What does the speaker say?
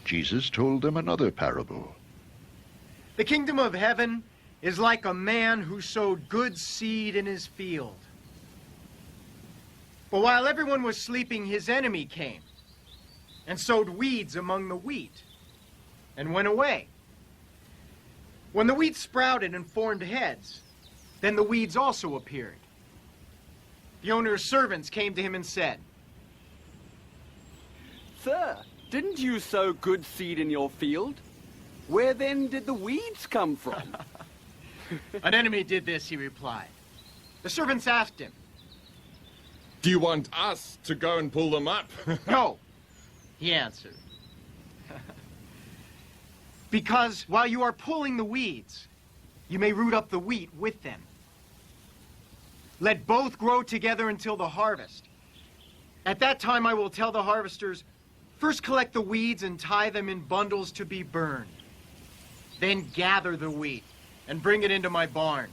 Jesus told them another parable. The kingdom of heaven is like a man who sowed good seed in his field. But while everyone was sleeping, his enemy came and sowed weeds among the wheat and went away. When the wheat sprouted and formed heads, then the weeds also appeared. The owner's servants came to him and said, Sir, didn't you sow good seed in your field? Where then did the weeds come from? An enemy did this, he replied. The servants asked him, Do you want us to go and pull them up? No, he answered. Because while you are pulling the weeds, you may root up the wheat with them. Let both grow together until the harvest. At that time I will tell the harvesters, first collect the weeds and tie them in bundles to be burned. Then gather the wheat and bring it into my barn.